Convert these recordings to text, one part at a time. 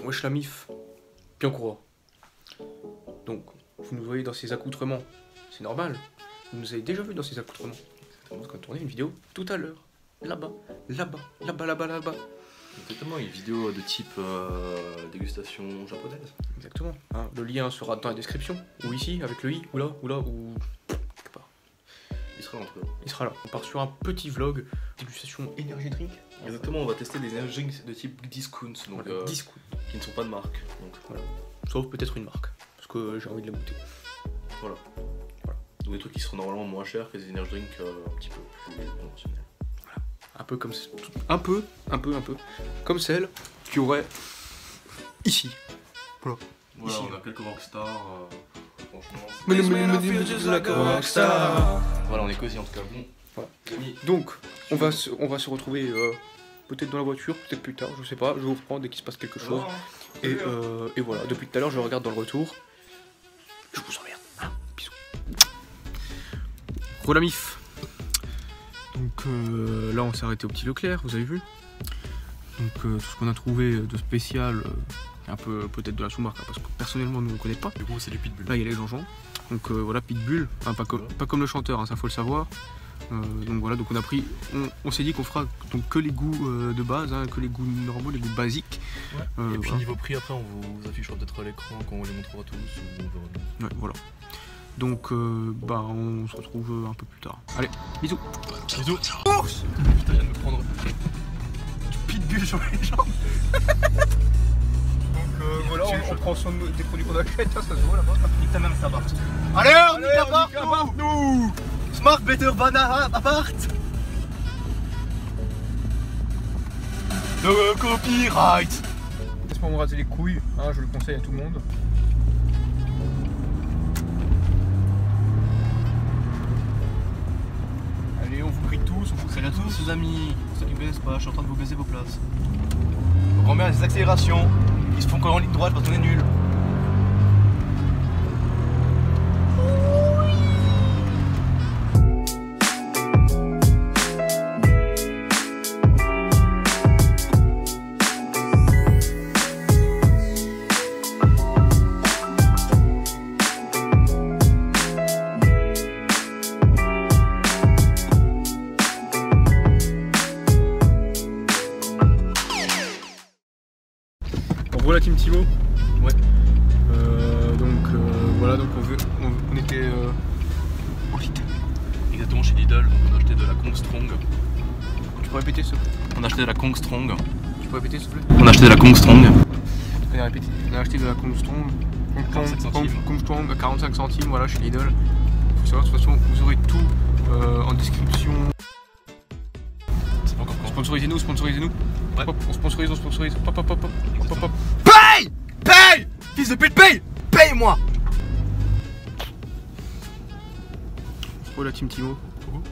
Wesh la mif, bien quoi. Donc, vous nous voyez dans ces accoutrements, c'est normal. Vous nous avez déjà vu dans ces accoutrements. Parce qu'on a tourné une vidéo tout à l'heure. Là-bas, là-bas, là-bas, là-bas, là-bas. Exactement, une vidéo de type dégustation japonaise. Exactement. Hein, le lien sera dans la description, ou ici, avec le i, ou là, ou quelque part. Il sera entre eux. Il sera là. On part sur un petit vlog dégustation energy drink. Exactement, on va tester des energy drinks de type discount, donc Voilà, discount. qui ne sont pas de marque. Donc Voilà. Sauf peut-être une marque, parce que j'ai envie de la goûter. voilà. Donc des trucs qui seront normalement moins chers que des energy drinks un petit peu plus conventionnels. Un peu comme un peu comme celle qu'il y aurait ici. Voilà. Voilà, Ici. on a quelques rockstars, franchement. Voilà, on est cosy en tout cas. Bon. Voilà. Amis, Donc, on va se retrouver peut-être dans la voiture, peut-être plus tard, je sais pas. Je vous reprends dès qu'il se passe quelque chose. Et voilà, depuis tout à l'heure, je regarde dans le retour. Je vous emmerde. Ah, bisous. Rolamif. Donc là, on s'est arrêté au petit Leclerc, vous avez vu. Donc tout ce qu'on a trouvé de spécial, un peu peut-être de la sous-marque, hein, parce que personnellement, nous on connaît pas. du coup, c'est du pitbull. Là, il y a les Jean-Jean. Donc voilà, Pitbull, enfin, pas comme le chanteur, hein, ça faut le savoir. Donc voilà, donc on a pris, on s'est dit qu'on fera donc que les goûts de base, hein, que les goûts normaux, les goûts basiques. Ouais. Et puis voilà. niveau prix, après on vous affichera peut-être à l'écran quand on les montrera tous. Ou on verra bien. Ouais, voilà. Donc bah on se retrouve un peu plus tard. Allez, bisous. Bisous. Ours. Putain, il vient de me prendre du pitbull sur les jambes. Donc voilà, on prend soin des produits qu'on achète, ça se voit là-bas. Nique ta même Sabart. Allez, on nique appart, nous Smart Better Banana Appart. No copyright. Laisse-moi me raser les couilles, hein, je le conseille à tout le monde. Allez, on vous prie tous, on vous Salut à tous les amis, pour ceux qui ne connaissent pas, je suis en train de vous baiser vos places. Donc on met des accélérations, ils se font quand en ligne droite parce qu'on est nul. Voilà Team Timo. Ouais. Voilà, donc on était au Lidl. Exactement, chez Lidl, donc on a acheté de la Kong Strong. Tu peux répéter s'il te plaît? On a acheté de la Kong Strong. Tu peux répéter s'il te plaît? On a acheté de la Kong Strong. Tu peux répéter. On a acheté de la Kong Strong. 45 centimes. Kong Strong à 45 centimes, voilà chez Lidl. Faut savoir, de toute façon, vous aurez tout en description. C'est pas encore quand. Sponsorisez-nous, sponsorisez-nous. Ouais. Hop, on sponsorise, on sponsorise. Hop, hop, hop, hop, hop, hop, hop. Paye. Paye. Fils de pute, paye. Paye-moi. Oh la Team Timo.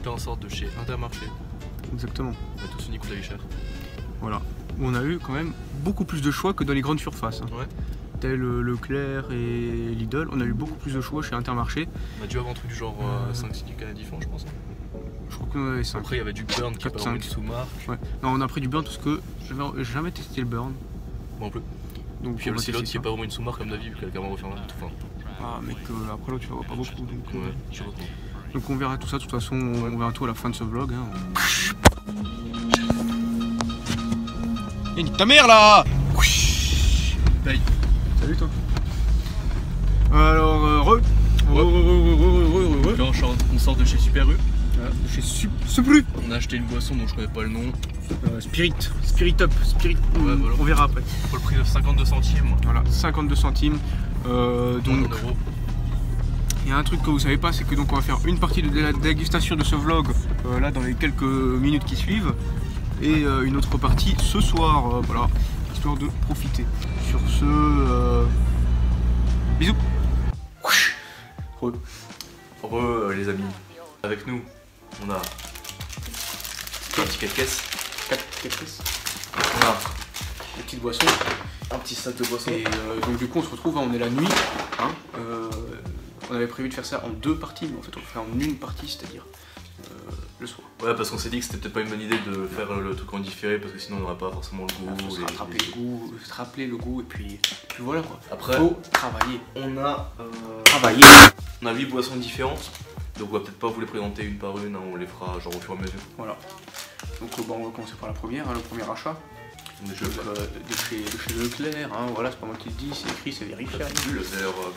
T'es en sorte de chez Intermarché. Exactement. On a tous unis coûte la vie cher. Voilà. Où on a eu quand même beaucoup plus de choix que dans les grandes surfaces. Hein. Ouais. Tel Leclerc et Lidl, on a eu beaucoup plus de choix chez Intermarché. On a dû avoir un truc du genre 5-6 du Canadifon, je pense. Je crois qu'on en avait 5. Après, il y avait du Burn qui est 4, pas vraiment 5. une sous-marque. Ouais. Non, on a pris du burn parce que j'avais jamais testé le burn. Moi non plus. Donc Puis il y a on va aussi l'autre tester qui est ça. pas vraiment une sous-marque comme David, vu qu'elle a carrément refait un tout. Enfin, Ah mec, après là tu la vois pas beaucoup. ouais, je sais pas trop. Donc on verra tout ça, de toute façon on verra tout à la fin de ce vlog. Hein. Et nique ta mère là. Paye. Salut toi. Alors re. Là, on sort de chez Super U. Voilà, chez Supru. On a acheté une boisson dont je connais pas le nom. Spirit Up, Spirit. Ouais, voilà. On verra après. Pour le prix de 52 centimes. Voilà, 52 centimes. Donc, €. il y a un truc que vous savez pas, c'est que donc on va faire une partie de la dégustation de ce vlog là dans les quelques minutes qui suivent, et une autre partie ce soir, voilà, histoire de profiter. Sur ce, bisous. Les amis. Avec nous, on a un ticket de caisse. 4 caisses, On a des petites boissons. un petit sac de boisson. Et donc du coup on se retrouve, hein, on est la nuit. Hein, on avait prévu de faire ça en 2 parties, mais en fait on le fait en une partie, c'est-à-dire le soir. Ouais, parce qu'on s'est dit que c'était peut-être pas une bonne idée de faire le truc en différé parce que sinon on n'aurait pas forcément le goût. Faut se rappeler le goût et puis voilà quoi. Après, faut travailler. on a 8 boissons différentes, donc on va peut-être pas vous les présenter une par une, hein, on les fera genre au fur et à mesure. Voilà. Donc bon, on va commencer par la première, hein, le premier achat. Donc, De chez Leclerc, hein, voilà, c'est pas moi qui le dis, c'est écrit, c'est vérifiable. vu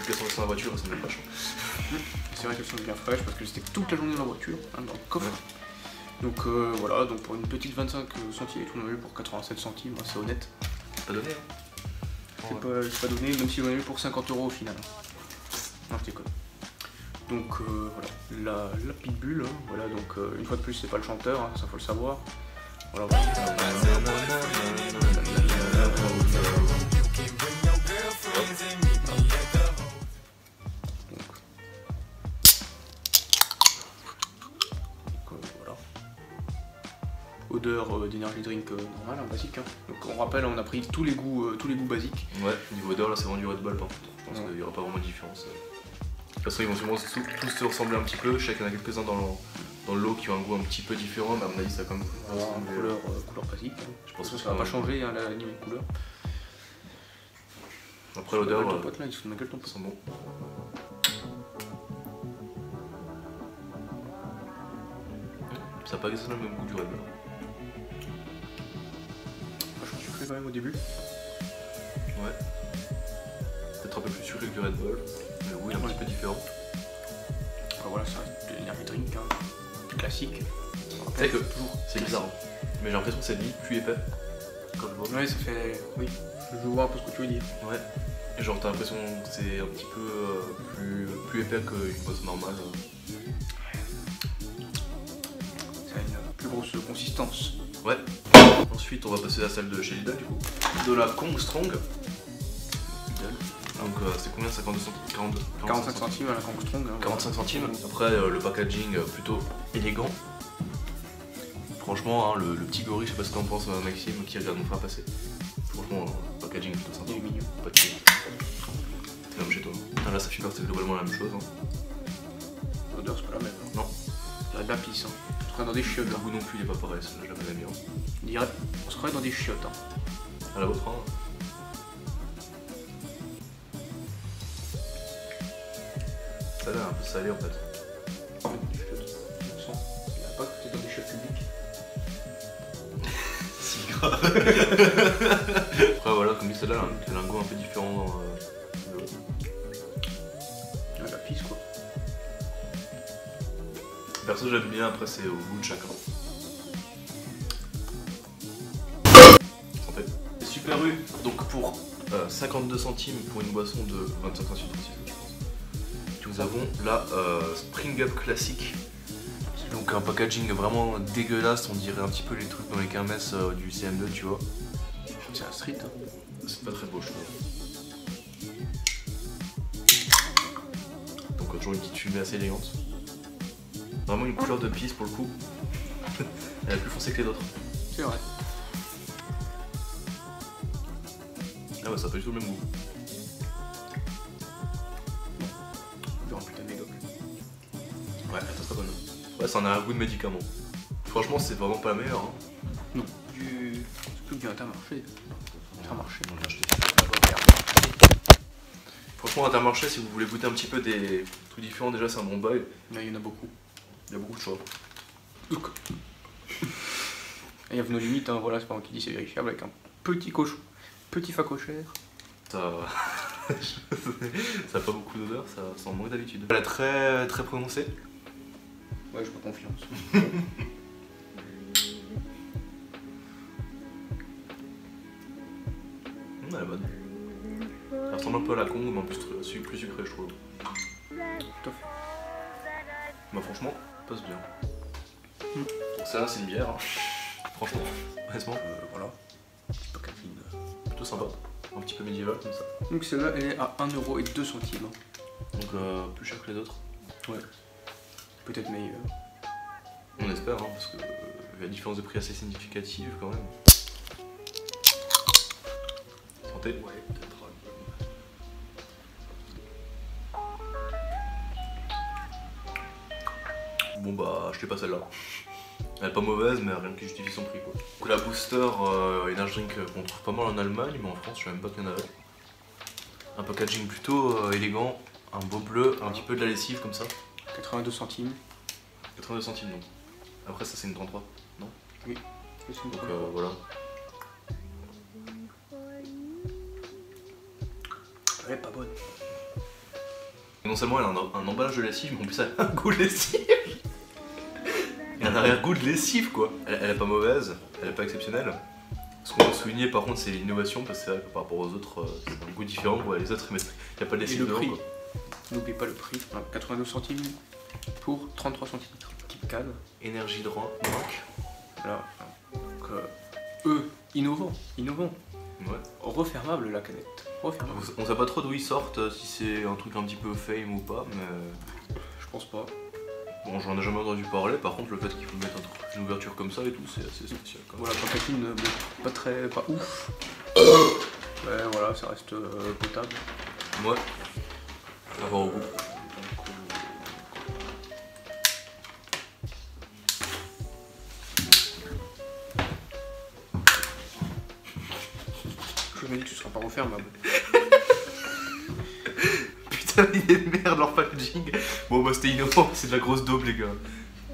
qu'elles sont dans la voiture, ça m'aide vachement. C'est vrai qu'elles sont bien fraîches parce que j'étais toute la journée dans la voiture, hein, dans le coffre. Donc voilà, donc pour une petite 25 centilitres, on a eu pour 87 centimes, hein, c'est honnête. Pas donné, hein. C'est pas donné, même si on a eu pour 50 € au final. Non, je déconne. Donc voilà, la pitbull, hein, voilà, donc une fois de plus, c'est pas le chanteur, hein, ça faut le savoir. Voilà, voilà. Voilà. Odeur d'énergie drink normale, hein, basique. Hein. Donc on rappelle, on a pris tous les goûts basiques. Ouais, niveau odeur là c'est vraiment du Red Bull par contre. Je pense qu'il n'y aura pas vraiment de différence. De toute façon ils vont sûrement tous se ressembler un petit peu, je sais qu'il y en a quelques-uns dans le lot qui ont un goût un petit peu différent, mais à mon avis ça a quand même Couleur basique. Hein. Je pense que ça va pas changer hein, la niveau de couleur. Après l'odeur, ton pote là, il se fout de ma gueule ton pote. Ils sont bons. Ça n'a pas exactement le même goût du Red Bull. Vachement sucré quand même au début. Ouais. Peut-être un peu plus sucré que du Red Bull. Le goût est un petit peu différent. Enfin, voilà, ça reste de l'énergie drink, hein. Classique. Tu sais que c'est bizarre, hein. Mais j'ai l'impression que c'est limite plus épais. Quand je vois. Ouais, ça fait. Oui, je vois un peu ce que tu veux dire. Ouais. Et genre t'as l'impression que c'est un petit peu plus épais qu'une boisson normale. Ça a une plus grosse consistance. Ouais. Ensuite on va passer à celle de chez Lidl du coup. De la Kong Strong. Donc c'est combien? 45 centimes à la Kong Strong. Hein, 45 centimes. Après le packaging plutôt élégant. Franchement hein, le petit gorille, je sais pas ce que t'en penses Maxime qui regarde mon frère passer. Franchement packaging plutôt sympa. Il est mignon. Pas de chier. C'est même chez toi. Putain, là ça fait c'est globalement la même chose. Hein. L'odeur c'est pas la même. Hein. Non. Il y a de la pisse. Hein. On se croirait dans des chiottes. Le Hein. goût non plus il est pas pareil, là je la connais bien. On se croirait dans des chiottes. Hein. À la vôtre hein. Ça a l'air un peu salé en fait. Des chiottes. Il a pas que t'es dans des chiottes publiques. Si grave. Après voilà, comme dit celle-là, elle a un goût un peu différent dans Il y a de la pisse quoi. Perso j'aime bien, après c'est au goût de chacun. Santé. Super U, donc pour 52 centimes pour une boisson de 25 centimes je pense. Nous avons la Spring Up classique. Donc un packaging vraiment dégueulasse, on dirait un petit peu les trucs dans les kermesses du CM2 tu vois. C'est un street. Hein. C'est pas très beau je trouve. Donc toujours une petite fumée assez élégante. Vraiment une couleur de pisse pour le coup. Elle est plus foncée que les autres. C'est vrai. Ah ouais ça a pas du tout le même goût. Genre putain de médoc. Ouais, elle est très bonne. Ouais, ça en a un goût de médicament. Franchement, c'est vraiment pas la meilleure. Hein. Non. C'est plus que du Intermarché. Intermarché. On l'a acheté. Franchement, Intermarché, si vous voulez goûter un petit peu des trucs différents, déjà c'est un bon bail. Là, il y en a beaucoup. Il y a beaucoup de choix. Il y a nos limites, hein, voilà, c'est pas moi qui dis, c'est vérifiable avec un petit cochon, petit facochère. Ça a pas beaucoup d'odeur, ça sent moins d'habitude. Elle est très très prononcée. Ouais, j'ai pas confiance. Elle est bonne. Elle ressemble un peu à la Kong, mais en plus plus sucrée, je trouve. Tout à fait. Bah franchement, passe bien. Donc ça là c'est une bière, hein. Franchement, honnêtement. Voilà. Petit packaging. Plutôt sympa, un petit peu médiéval comme ça. Donc celle-là, elle est à 1,02 €. Donc plus cher que les autres. Ouais. Peut-être meilleur. On espère, hein, parce que la différence de prix assez significative quand même. Santé. Ouais, peut-être. Bon bah, je t'ai pas celle-là. Elle est pas mauvaise, mais rien qui justifie son prix quoi. Donc la Booster Energy Drink qu'on trouve pas mal en Allemagne, mais en France je sais même pas qu'il y en avait. Un packaging plutôt élégant, un beau bleu, un petit peu de la lessive comme ça. 82 centimes. 82 centimes donc. Après ça c'est une 33, non? Oui. Donc voilà. Elle est pas bonne. Non seulement elle a un emballage de lessive, mais en plus elle a un goût de lessive. Il y a un arrière-goût de lessive quoi. Elle est pas mauvaise, elle est pas exceptionnelle. Ce qu'on peut souligner par contre c'est l'innovation parce que c'est vrai que par rapport aux autres c'est un goût différent. Ouais, les autres il n'y a pas de lessive dedans quoi. N'oublie pas le prix, 82 centimes pour 33 centilitres. Keep calme. Énergie Drink. Voilà. Donc eux, innovants. Ouais. Refermable la canette. Refermable. On sait pas trop d'où ils sortent, si c'est un truc un petit peu fame ou pas, mais... Je pense pas. Bon, j'en ai jamais entendu parler, par contre le fait qu'il faut mettre une ouverture comme ça et tout, c'est assez spécial quand même. Voilà, packaging pas ouf. Ouais, voilà, ça reste potable. Ouais. À voir au goût. Je me dis que tu seras pas refermable. Putain, il est de merde leur packaging. Bon bah c'était innovant, c'est de la grosse daube les gars.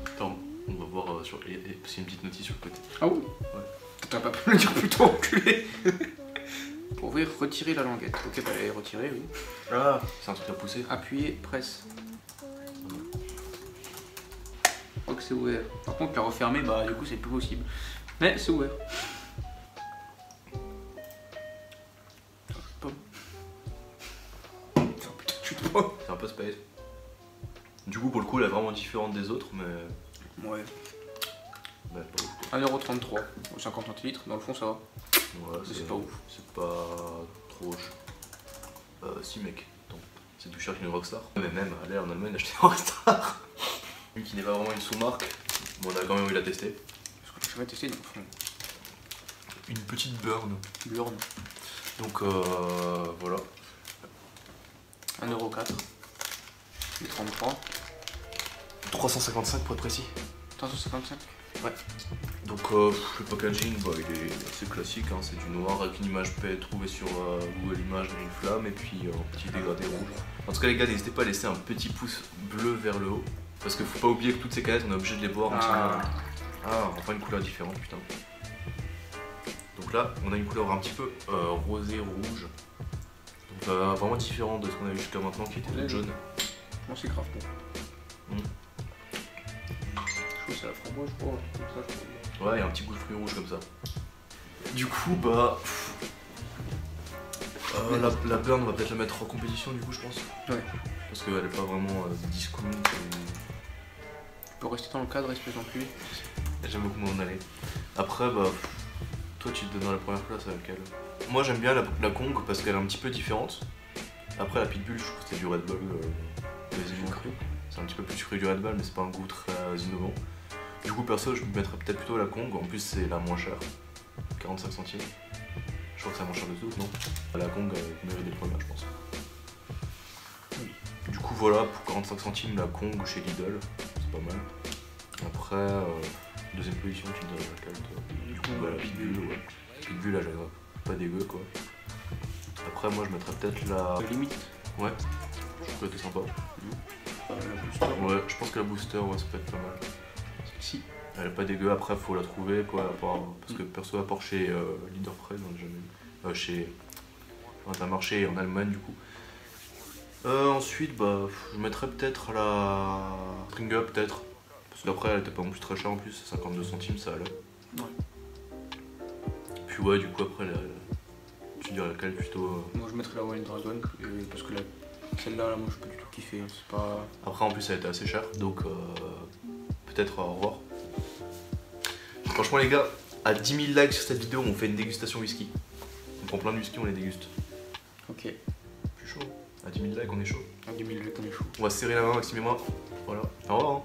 Attends, on va voir sur... s'il y a une petite notice sur le côté. Ah oui? Ouais. T'as pas pu me le dire plus tôt, enculé. Pour ouvrir, retirer la languette. Ok, bah elle est retirée, oui. Ah, c'est un truc à pousser. Appuyer, presse. Je crois que c'est ouvert. Par contre, la refermer, bah du coup c'est plus possible. Mais c'est ouvert. C'est un peu space. Du coup pour le coup elle est vraiment différente des autres mais... Ouais. Bah, pas ouf. 1,33 €, 50 centilitres, dans le fond ça va. Ouais, c'est pas ouf. C'est pas trop... si mec, attends, c'est plus cher qu'une Rockstar. Mais même aller en Allemagne acheter une Rockstar. Lui qui n'est pas vraiment une sous-marque, bon, on a quand même envie de la tester. Parce que je vais tester dans le fond. Une petite burn. Burn. Donc voilà. 1,04 €. Et 33. 355 pour être précis. 355. Ouais. Donc le packaging, bah, il est assez classique, hein, c'est du noir avec une image paix trouvée sur Google Images d'une flamme et puis un petit dégradé rouge. En tout cas les gars, n'hésitez pas à laisser un petit pouce bleu vers le haut. Parce qu'il faut pas oublier que toutes ces canettes, on est obligé de les boire ensemble. Ah, enfin une couleur différente, putain. Donc là, on a une couleur un petit peu rosé rouge. Donc vraiment différent de ce qu'on a vu jusqu'à maintenant qui était le jaune. Bon, c'est grave bon. Je trouve que c'est la framboise, je crois. Comme ça, je crois. Ouais, il y a un petit goût de fruits rouges comme ça. Du coup, bah... la burn, on va peut-être la mettre en compétition du coup, je pense. Ouais. Parce qu'elle est pas vraiment discount. Tu peux rester dans le cadre, espèce d'enculé. J'aime beaucoup m'en aller. Après, bah... Toi, tu te donnes dans la première place avec laquelle? Moi, j'aime bien la Kong parce qu'elle est un petit peu différente. Après, la Pitbull, je trouve que c'était du Red Bull. C'est un petit peu plus sucré du Red Bull, mais c'est pas un goût très innovant. Du coup, perso, je me mettrais peut-être plutôt la Kong. En plus, c'est la moins chère. 45 centimes. Je crois que c'est la moins chère de toutes, non? La Kong mérite des premières, je pense. Du coup, voilà, pour 45 centimes, la Kong chez Lidl. C'est pas mal. Après, deuxième position, tu me donnes laquelle, toi? Du coup, bah, la Pitbull, ouais. Pitbull, elle est pas dégueu, quoi. Après, moi, je mettrais peut-être la... Limite. Ouais. Je trouve que c'était sympa. La booster. Ouais, je pense que la Booster, ouais, ça peut être pas mal. Si. Elle est pas dégueu, après faut la trouver quoi, parce que perso à part chez Leaderpress, on l'a jamais eu. Chez Intermarché et en Allemagne du coup. Ensuite bah je mettrais peut-être la Spring Up peut-être. Parce qu'après elle était pas non plus très chère en plus, 52 centimes ça allait. Ouais. Puis ouais du coup après tu dirais laquelle plutôt Moi je mettrais la Wild Dragon parce que celle-là moi je peux du tout kiffer. C'est pas. Après en plus elle était assez chère donc peut-être au revoir. Franchement les gars, à 10 000 likes sur cette vidéo, on fait une dégustation whisky. On prend plein de whisky, on les déguste. Ok. Je suis chaud. À 10 000 likes, on est chaud. À 10 000 likes, on est chaud. On va se serrer la main, Maxime et moi. Voilà. Au revoir. Hein.